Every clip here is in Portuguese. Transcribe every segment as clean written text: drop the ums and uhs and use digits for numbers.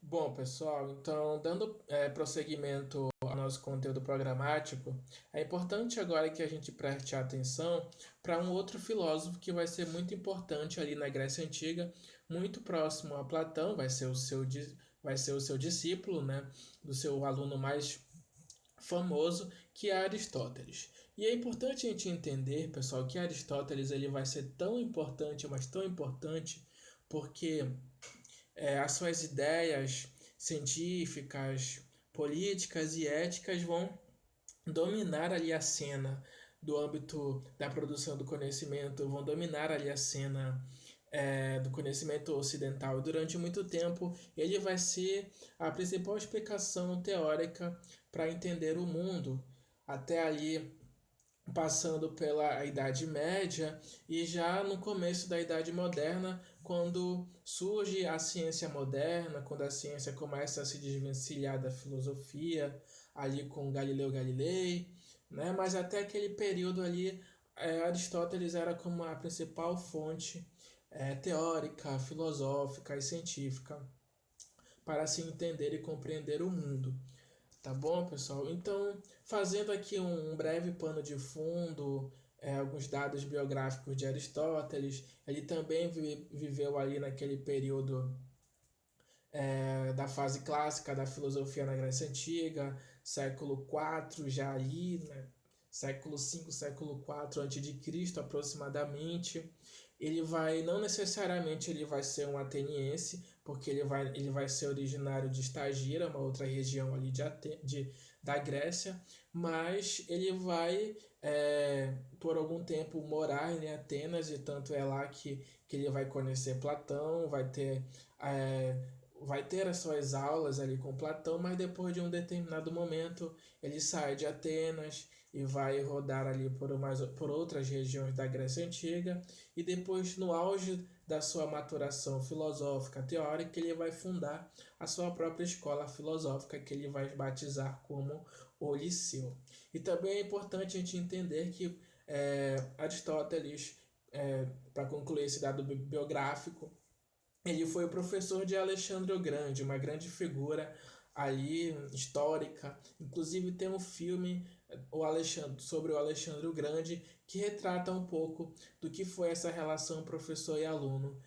Bom, pessoal, então, dando prosseguimento ao nosso conteúdo programático, é importante agora que a gente preste atenção para um outro filósofo que vai ser muito importante ali na Grécia Antiga, muito próximo a Platão, vai ser o seu discípulo, né, do seu aluno mais famoso, que é Aristóteles. E é importante a gente entender, pessoal, que Aristóteles ele vai ser tão importante, mas tão importante, porque as suas ideias científicas, políticas e éticas vão dominar ali a cena do âmbito da produção do conhecimento, vão dominar ali a cena do conhecimento ocidental. Durante muito tempo, ele vai ser a principal explicação teórica para entender o mundo. Até ali passando pela Idade Média e já no começo da Idade Moderna, quando surge a ciência moderna, quando a ciência começa a se desvencilhar da filosofia, ali com Galileu Galilei, né? Mas até aquele período ali, Aristóteles era como a principal fonte teórica, filosófica e científica para se entender e compreender o mundo. Tá bom, pessoal? Então, fazendo aqui um breve pano de fundo, alguns dados biográficos de Aristóteles, ele também viveu ali naquele período da fase clássica da filosofia na Grécia Antiga, século IV já ali, né? Século V, século IV antes de Cristo aproximadamente. Ele vai, não necessariamente ele vai ser um ateniense, porque ele vai ser originário de Estagira, uma outra região ali da Grécia, mas ele vai por algum tempo morar em Atenas, e tanto é lá que ele vai conhecer Platão, vai ter as suas aulas ali com Platão, mas depois de um determinado momento ele sai de Atenas e vai rodar ali por outras regiões da Grécia Antiga, e depois, no auge da sua maturação filosófica teórica, ele vai fundar a sua própria escola filosófica, que ele vai batizar como o Liceu. E também é importante a gente entender que Aristóteles, para concluir esse dado biográfico, ele foi o professor de Alexandre o Grande, uma grande figura ali histórica. Inclusive tem um filme sobre o Alexandre o Grande que retrata um pouco do que foi essa relação professor e aluno,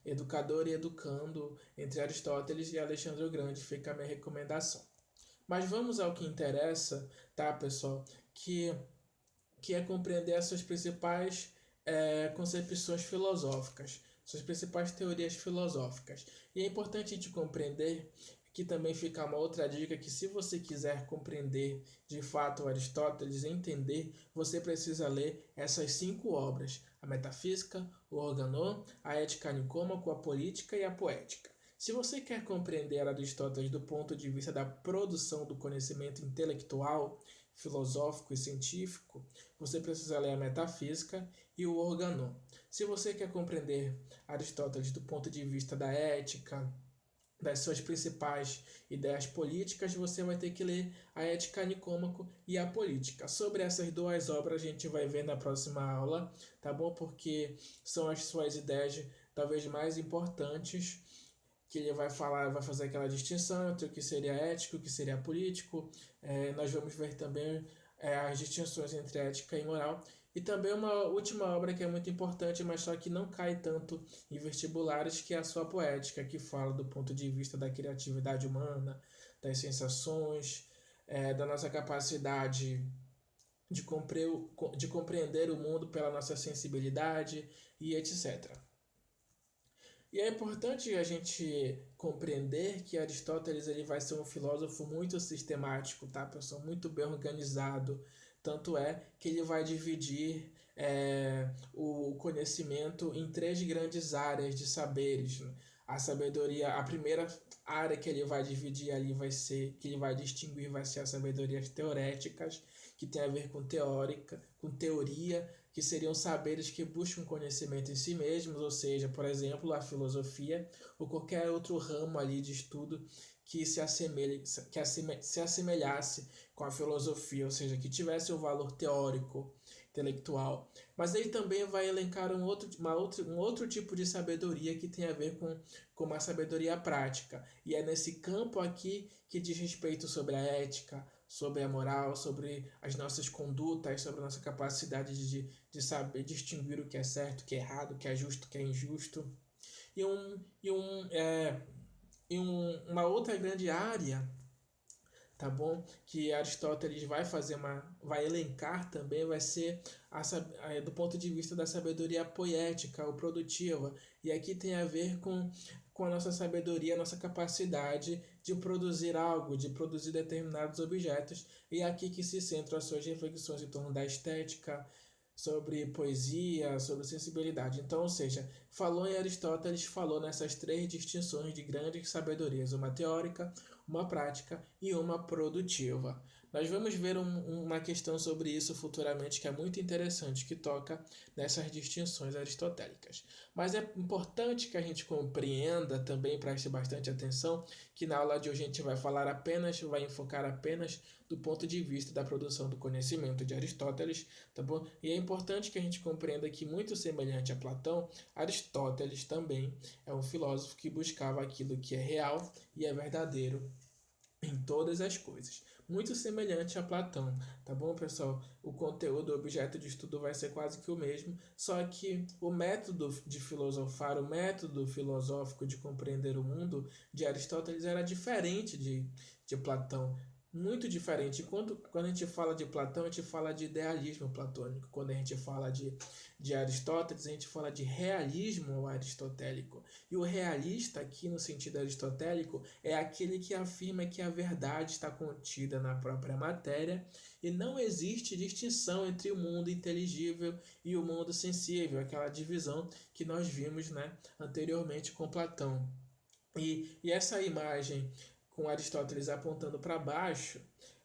educador e educando entre Aristóteles e Alexandre o Grande. Fica a minha recomendação. Mas vamos ao que interessa, tá, pessoal? Que é compreender as suas principais concepções filosóficas, suas principais teorias filosóficas. E é importante a gente compreender que também fica uma outra dica, que se você quiser compreender de fato Aristóteles, entender, você precisa ler essas 5 obras: a Metafísica, o Organon, a Ética Nicômaco, a Política e a Poética. Se você quer compreender Aristóteles do ponto de vista da produção do conhecimento intelectual, filosófico e científico, você precisa ler a Metafísica e o Organon. Se você quer compreender Aristóteles do ponto de vista da ética, das suas principais ideias políticas, você vai ter que ler a Ética Nicômaco e a Política. Sobre essas 2 obras a gente vai ver na próxima aula, tá bom? Porque são as suas ideias talvez mais importantes, que ele vai falar, vai fazer aquela distinção entre o que seria ético e o que seria político. Nós vamos ver também as distinções entre ética e moral. E também uma última obra que é muito importante, mas só que não cai tanto em vestibulares, que é a sua Poética, que fala do ponto de vista da criatividade humana, das sensações, da nossa capacidade de compreender o mundo pela nossa sensibilidade e etc. E é importante a gente compreender que Aristóteles ele vai ser um filósofo muito sistemático, tá, pessoal? Muito bem organizado. Tanto é que ele vai dividir o conhecimento em 3 grandes áreas de saberes. A sabedoria, a primeira área que ele vai dividir ali vai ser, que ele vai distinguir, vai ser as sabedorias teoréticas, que tem a ver com teórica, com teoria, que seriam saberes que buscam conhecimento em si mesmos, ou seja, por exemplo, a filosofia ou qualquer outro ramo ali de estudo que se assemelhasse com a filosofia, ou seja, que tivesse o valor teórico, intelectual Mas ele também vai elencar um outro tipo de sabedoria que tem a ver com uma sabedoria prática. E é nesse campo aqui que diz respeito sobre a ética, sobre a moral, sobre as nossas condutas, sobre a nossa capacidade de saber distinguir o que é certo, o que é errado, o que é justo, o que é injusto. E, um, e, um, é, uma outra grande área, tá bom? Que Aristóteles vai elencar também, vai ser do ponto de vista da sabedoria poética ou produtiva. E aqui tem a ver com a nossa sabedoria, a nossa capacidade de produzir algo, de produzir determinados objetos. E é aqui que se centram as suas reflexões em torno da estética, sobre poesia, sobre sensibilidade. Então, ou seja, falou em Aristóteles, falou nessas três distinções de grandes sabedorias, uma teórica, uma prática e uma produtiva. Nós vamos ver uma questão sobre isso futuramente que é muito interessante, que toca nessas distinções aristotélicas. Mas é importante que a gente compreenda também, preste bastante atenção, que na aula de hoje a gente vai enfocar apenas do ponto de vista da produção do conhecimento de Aristóteles, tá bom? E é importante que a gente compreenda que, muito semelhante a Platão, Aristóteles também é um filósofo que buscava aquilo que é real e é verdadeiro em todas as coisas. Muito semelhante a Platão, tá bom, pessoal? O conteúdo, o objeto de estudo vai ser quase que o mesmo, só que o método de filosofar, o método filosófico de compreender o mundo de Aristóteles era diferente de Platão. Muito diferente. Quando a gente fala de Platão, a gente fala de idealismo platônico. Quando a gente fala de Aristóteles, a gente fala de realismo aristotélico. E o realista, aqui no sentido aristotélico, é aquele que afirma que a verdade está contida na própria matéria e não existe distinção entre o mundo inteligível e o mundo sensível, aquela divisão que nós vimos, né, anteriormente com Platão. E essa imagem com Aristóteles apontando para baixo,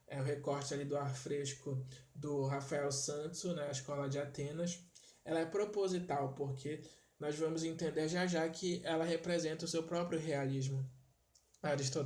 é o recorte ali do ar fresco do Rafael Santos, na Escola de Atenas. Ela é proposital, porque nós vamos entender já já que ela representa o seu próprio realismo aristotélico.